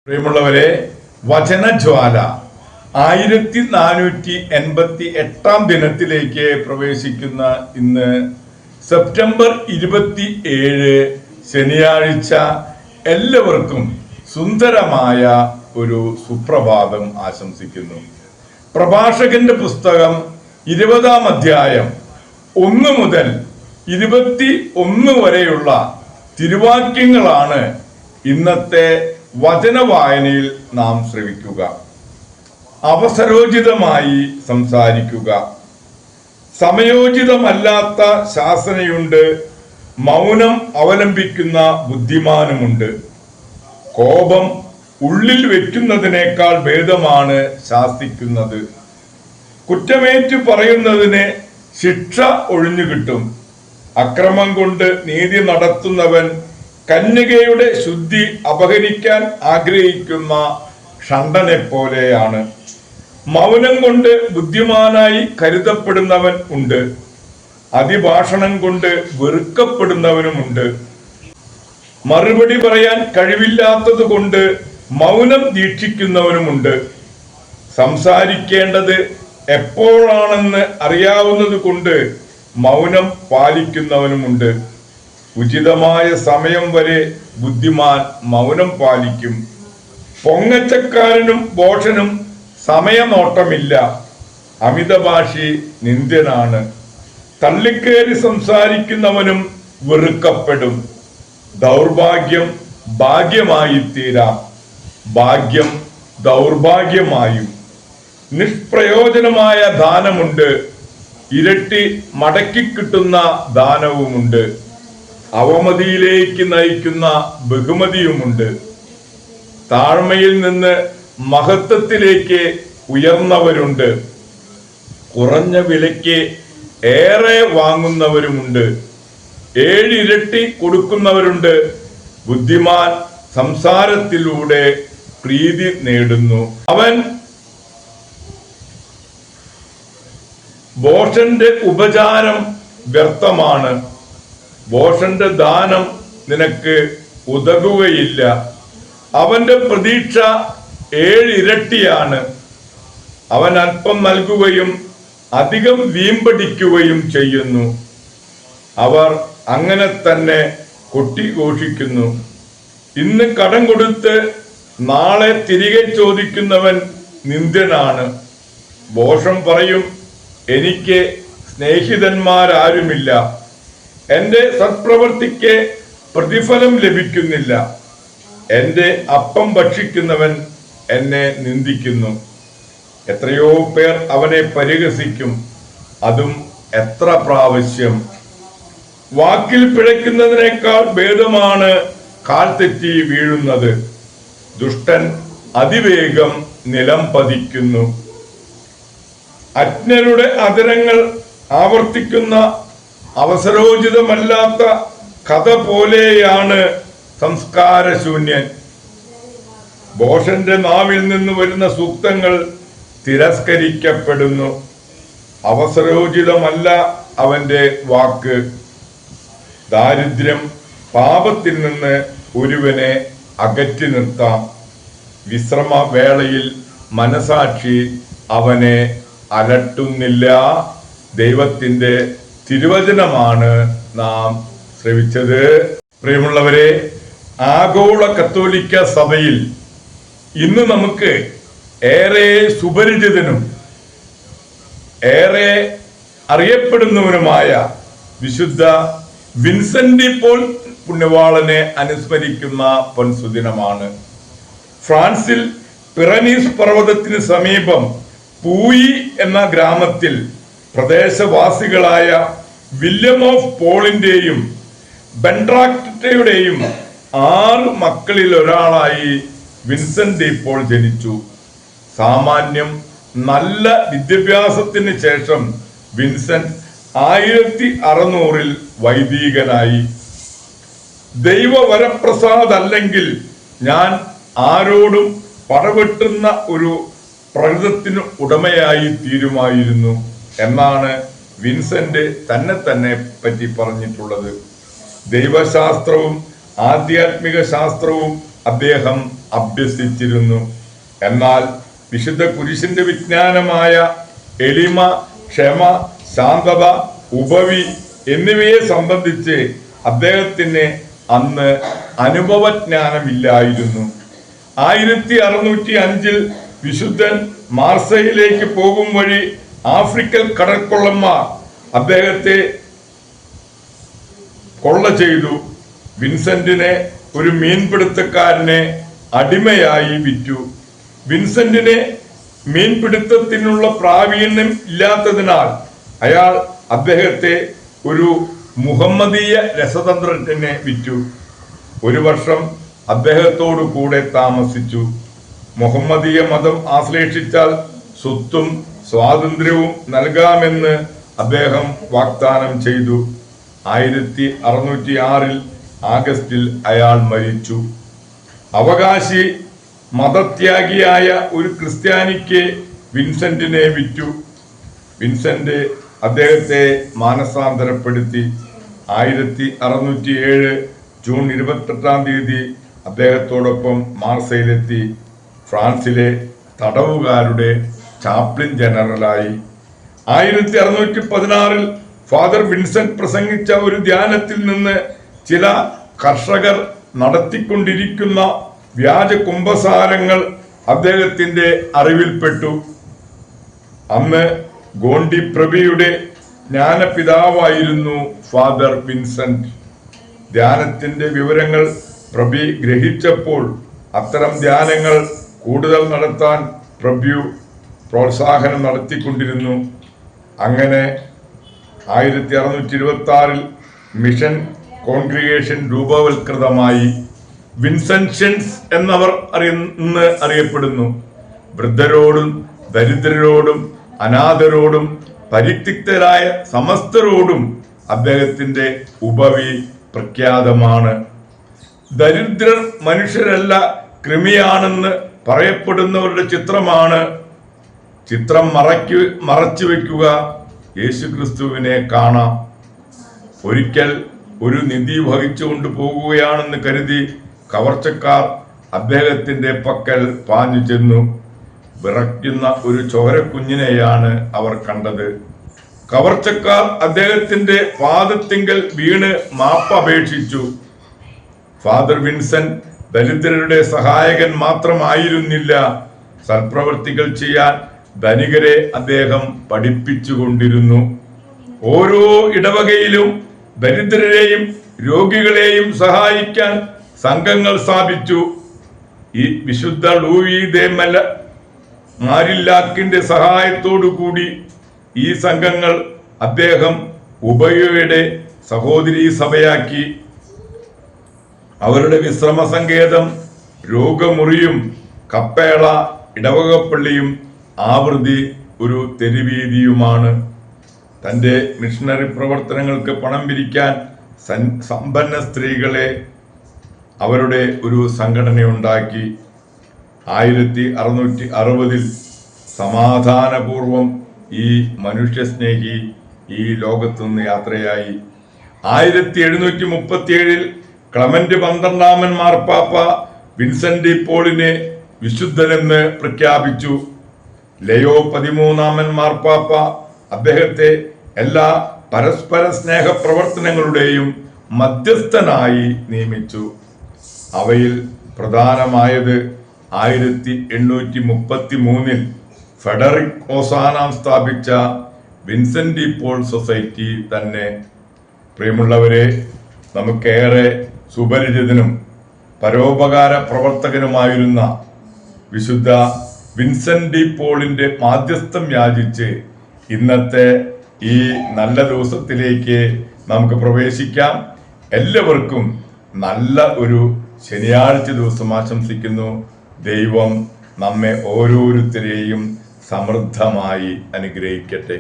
പ്രിയമുള്ളവരെ, വചനജ്വാല 1488 ദിനത്തിലേക്ക് പ്രവേശിക്കുന്ന ഇന്ന് സെപ്റ്റംബർ 27 ശനിയാഴ്ച എല്ലാവർക്കും സുന്ദരമായ ഒരു സുപ്രഭാതം ആശംസിക്കുന്നു. പ്രഭാഷകന്റെ പുസ്തകം 20-ാം അധ്യായം 1 മുതൽ 21 വരെയുള്ള തിരുവാക്യങ്ങളാണ് ഇന്നത്തെ വചനവായനയിൽ നാം ശ്രവിക്കുക. അവസരോചിതമായി സംസാരിക്കുക. സമയോചിതമല്ലാത്ത ശാസനയുണ്ട്, മൗനം അവലംബിക്കുന്ന ബുദ്ധിമാനുമുണ്ട്. കോപം ഉള്ളിൽ വെക്കുന്നതിനേക്കാൾ ഭേദമാണ് ശാസിക്കുന്നത്. കുറ്റമേറ്റു പറയുന്നതിന് ശിക്ഷ ഒഴിഞ്ഞുകിട്ടും. അക്രമം കൊണ്ട് നീതി നടത്തുന്നവൻ കന്യകയുടെ ശുദ്ധി അപഹരിക്കാൻ ആഗ്രഹിക്കുന്ന ഷണ്ടനെ പോലെയാണ്. മൗനം കൊണ്ട് ബുദ്ധിമാനായി കരുതപ്പെടുന്നവൻ ഉണ്ട്, അതിഭാഷണം കൊണ്ട് വെറുക്കപ്പെടുന്നവനുമുണ്ട്. മറുപടി പറയാൻ കഴിവില്ലാത്തത് കൊണ്ട് മൗനം ദീക്ഷിക്കുന്നവനുമുണ്ട്. സംസാരിക്കേണ്ടത് എപ്പോഴാണെന്ന് അറിയാവുന്നത് കൊണ്ട് മൗനം പാലിക്കുന്നവനുമുണ്ട്. ഉചിതമായ സമയം വരെ ബുദ്ധിമാൻ മൗനം പാലിക്കും. പൊങ്ങച്ചക്കാരനും ഭോഷനും സമയനോട്ടമില്ല. അമിതഭാഷി നിന്ദ്യനാണ്. തള്ളിക്കേറി സംസാരിക്കുന്നവനും വെറുക്കപ്പെടും. ദൗർഭാഗ്യം ഭാഗ്യമായി തീരാം, ഭാഗ്യം ദൗർഭാഗ്യമായും. നിഷ്പ്രയോജനമായ ദാനമുണ്ട്, ഇരട്ടി മടക്കി കിട്ടുന്ന ദാനവുമുണ്ട്. അവമതിയിലേക്ക് നയിക്കുന്ന ബഹുമതിയുമുണ്ട്. താഴ്മയിൽ നിന്ന് മഹത്വത്തിലേക്ക് ഉയർന്നവരുണ്ട്, കുറഞ്ഞ വിലയ്ക്ക് ഏറെ വാങ്ങുന്നവരുമുണ്ട്. 7 ഇരട്ടി കൊടുക്കുന്നവരുണ്ട്. ബുദ്ധിമാൻ സംസാരത്തിലൂടെ പ്രീതി നേടുന്നു. അവൻ ഭോഷന്റെ ഉപചാരം വ്യർത്ഥമാണ്. ഭോഷന്റെ ദാനം നിനക്ക് ഉതകുകയില്ല. അവന്റെ പ്രതീക്ഷ 7 ഇരട്ടിയാണ്. അവൻ അല്പം നൽകുകയും അധികം വീമ്പടിക്കുകയും ചെയ്യുന്നു. അവർ അങ്ങനെ തന്നെ കൊട്ടിഘോഷിക്കുന്നു. ഇന്ന് കടം കൊടുത്ത് നാളെ തിരികെ ചോദിക്കുന്നവൻ നിന്ദ്യനാണ്. ഭോഷം പറയും, എനിക്ക് സ്നേഹിതന്മാരാരുമില്ല, എന്റെ സത്പ്രവൃത്തിക്ക് പ്രതിഫലം ലഭിക്കുന്നില്ല. എന്റെ അപ്പം ഭക്ഷിക്കുന്നവൻ എന്നെ നിന്ദിക്കുന്നു. എത്രയോ പേർ അവനെ പരിഹസിക്കും, അതും എത്ര പ്രാവശ്യം. വാക്കിൽ പിഴയ്ക്കുന്നതിനേക്കാൾ ഭേദമാണ് കാൽ തെറ്റി വീഴുന്നത്. ദുഷ്ടൻ അതിവേഗം നിലം പതിക്കുന്നു. അജ്ഞരുടെ അധരങ്ങൾ ആവർത്തിക്കുന്ന അവസരോചിതമല്ലാത്ത കഥ പോലെയാണ് സംസ്കാരശൂന്യൻ. ഭോഷന്റെ നാവിൽ നിന്ന് വരുന്ന സൂക്തങ്ങൾ തിരസ്കരിക്കപ്പെടുന്നു. അവസരോചിതമല്ല അവന്റെ വാക്ക്. ദാരിദ്ര്യം പാപത്തിൽ നിന്ന് ഒരുവനെ അകറ്റി നിർത്താം. വിശ്രമവേളയിൽ മനസാക്ഷി അവനെ അലട്ടുന്നില്ല. ദൈവത്തിന്റെ തിരുവചനമാണ് നാം ശ്രവിച്ചത്. പ്രിയമുള്ളവരെ, ആഗോള കത്തോലിക്ക സഭയിൽ ഇന്ന് നമുക്ക് ഏറെ സുപരിചിതനും ഏറെ അറിയപ്പെടുന്നവനുമായ വിശുദ്ധ വിൻസെന്റ് ഡി പോൾ പുണ്യവാളനെ അനുസ്മരിക്കുന്ന പൊൻസുദിനമാണ്. ഫ്രാൻസിൽ പിറനീസ് പർവ്വതത്തിന് സമീപം പൂയി എന്ന ഗ്രാമത്തിൽ പ്രദേശവാസികളായ വില്യം ഓഫ് പോളിന്റെയും ബെൻഡ്രാക്റ്റയുടെയും 6 മക്കളിൽ ഒരാളായി വിൻസെന്റ് ഡി പോൾ ജനിച്ചു. സാമാന്യം നല്ല വിദ്യാഭ്യാസത്തിന് ശേഷം വിൻസെന്റ് 1600 വൈദികനായി. ദൈവവരപ്രസാദല്ലെങ്കിൽ ഞാൻ ആരോടും പടവെട്ടുന്ന ഒരു പ്രകൃതത്തിന് ഉടമയായി തീരുമായിരുന്നു എന്നാണ് വിൻസെന്റ് തന്നെ പറ്റി പറഞ്ഞിട്ടുള്ളത്. ദൈവശാസ്ത്രവും ആധ്യാത്മിക ശാസ്ത്രവും അദ്ദേഹം അഭ്യസിച്ചിരുന്നു. എന്നാൽ വിശുദ്ധ കുരിശിന്റെ വിജ്ഞാനമായ എളിമ, ക്ഷമ, ശാന്തത, ഉപവി എന്നിവയെ സംബന്ധിച്ച് അദ്ദേഹത്തിന് അന്ന് അനുഭവജ്ഞാനമില്ലായിരുന്നു. 1605 വിശുദ്ധൻ മാർസയിലേക്ക് പോകും വഴി ആഫ്രിക്കൻ കടൽക്കൊള്ളന്മാർ അദ്ദേഹത്തെ കൊള്ള ചെയ്തു. വിൻസെന്റിനെ ഒരു മീൻപിടുത്തക്കാരനെ അടിമയായി വിറ്റു. വിൻസെന്റിന് മീൻപിടുത്തത്തിനുള്ള പ്രാവീണ്യം ഇല്ലാത്തതിനാൽ അയാൾ അദ്ദേഹത്തെ ഒരു മുഹമ്മദീയ രസതന്ത്രജ്ഞനെ വിറ്റു. 1 വർഷം അദ്ദേഹത്തോടു കൂടെ താമസിച്ചു. മുഹമ്മദീയ മതം ആശ്ലേഷിച്ചാൽ സ്വത്തും സ്വാതന്ത്ര്യവും നൽകാമെന്ന് അദ്ദേഹം വാഗ്ദാനം ചെയ്തു. 1606 ആഗസ്റ്റിൽ അയാൾ മരിച്ചു. അവകാശി മതത്യാഗിയായ ഒരു ക്രിസ്ത്യാനിക്ക് വിൻസെന്റിനെ വിറ്റു. വിൻസെന്റ് അദ്ദേഹത്തെ മാനസാന്തരപ്പെടുത്തി. 1607 ജൂൺ 28 അദ്ദേഹത്തോടൊപ്പം മാർസയിലെത്തി. ഫ്രാൻസിലെ തടവുകാരുടെ ചാപ്ലിൻ ജനറലായി. 1616 ഫാദർ വിൻസെന്റ് പ്രസംഗിച്ച ഒരു ധ്യാനത്തിൽ നിന്ന് ചില കർഷകർ നടത്തിക്കൊണ്ടിരിക്കുന്ന വ്യാജ കുംഭസാരങ്ങൾ അദ്ദേഹത്തിന്റെ അറിവിൽപ്പെട്ടു. അന്ന് ഗോണ്ടി പ്രഭയുടെ ജ്ഞാനപിതാവായിരുന്നു ഫാദർ വിൻസെന്റ്. ധ്യാനത്തിന്റെ വിവരങ്ങൾ പ്രഭി ഗ്രഹിച്ചപ്പോൾ അത്തരം ധ്യാനങ്ങൾ കൂടുതൽ നടത്താൻ പ്രഭു പ്രോത്സാഹനം നടത്തിക്കൊണ്ടിരുന്നു. അങ്ങനെ 1626 മിഷൻ കോൺഗ്രിഗേഷൻ രൂപവൽകൃതമായി. വിൻസെൻഷ്യൻസ് എന്നവർ ഇന്ന് അറിയപ്പെടുന്നു. വൃദ്ധരോടും ദരിദ്രരോടും അനാഥരോടും പരിത്യക്തരായ സമസ്തരോടും അദ്ദേഹത്തിന്റെ ഉപവി പ്രഖ്യാതമാണ്. ദരിദ്രർ മനുഷ്യരല്ല, കൃമിയാണെന്ന് പറയപ്പെടുന്നവരുടെ ചിത്രം മറച്ചു വെക്കുക. യേശുക്രിസ്തുവിനെ കാണാം. ഒരിക്കൽ ഒരു നിധി വഹിച്ചുകൊണ്ട് പോകുകയാണെന്ന് കരുതി കവർച്ചക്കാർ അദ്ദേഹത്തിന്റെ പക്കൽ പാഞ്ഞു ചെന്നു. വിറയ്ക്കുന്ന ഒരു ചോരക്കുഞ്ഞിനെയാണ് അവർ കണ്ടത്. കവർച്ചക്കാർ അദ്ദേഹത്തിന്റെ പാദത്തിങ്കൽ വീണ് മാപ്പപേക്ഷിച്ചു. ഫാദർ വിൻസെന്റ് ദരിദ്രരുടെ സഹായകൻ മാത്രമായിരുന്നില്ല, സൽപ്രവൃത്തികൾ ചെയ്യാൻ ധനികരെ അദ്ദേഹം പഠിപ്പിച്ചുകൊണ്ടിരുന്നു. ഓരോ ഇടവകയിലും ദരിദ്രരെയും രോഗികളെയും സഹായിക്കാൻ സംഘങ്ങൾ സ്ഥാപിച്ചു. ഈ വിശുദ്ധ ലൂയി ദേ മാരില്ലാക്കിന്റെ സഹായത്തോടു കൂടി ഈ സംഘങ്ങൾ അദ്ദേഹം ഉബയോയുടെ സഹോദരീ സഭയാക്കി. അവരുടെ വിശ്രമ സങ്കേതം രോഗമുറിയും കപ്പേള ഇടവകപ്പള്ളിയും ആവൃത്തി ഒരു തെരുവീതിയുമാണ്. തന്റെ മിഷണറി പ്രവർത്തനങ്ങൾക്ക് പണം പിരിക്കാൻ സമ്പന്ന സ്ത്രീകളെ അവരുടെ ഒരു സംഘടനയുണ്ടാക്കി. 1660 സമാധാനപൂർവം ഈ മനുഷ്യസ്നേഹി ഈ ലോകത്തുനിന്ന് യാത്രയായി. 1737 ക്ലമന്റ് 12 മാർപ്പാപ്പ വിൻസെന്റ് പോളിനെ വിശുദ്ധനെന്ന് പ്രഖ്യാപിച്ചു. ലയോ 13 മാർപ്പാപ്പ അദ്ദേഹത്തെ എല്ലാ പരസ്പര സ്നേഹ പ്രവർത്തനങ്ങളുടെയും മധ്യസ്ഥനായി നിയമിച്ചു. അവയിൽ പ്രധാനമായത് 1833 ഫെഡറിക് ഓസാനാം സ്ഥാപിച്ച വിൻസെന്റ് പോൾ സൊസൈറ്റി തന്നെ. പ്രിയമുള്ളവരെ, നമുക്കേറെ സുപരിചിതനും പരോപകാര പ്രവർത്തകനുമായിരുന്ന വിശുദ്ധ വിൻസെന്റ് പോളിന്റെ മാധ്യസ്ഥം യാചിച്ച് ഇന്നത്തെ ഈ നല്ല ദിവസത്തിലേക്ക് നമുക്ക് പ്രവേശിക്കാം. എല്ലാവർക്കും നല്ല ഒരു ശനിയാഴ്ച ദിവസം ആശംസിക്കുന്നു. ദൈവം നമ്മെ ഓരോരുത്തരെയും സമൃദ്ധമായി അനുഗ്രഹിക്കട്ടെ.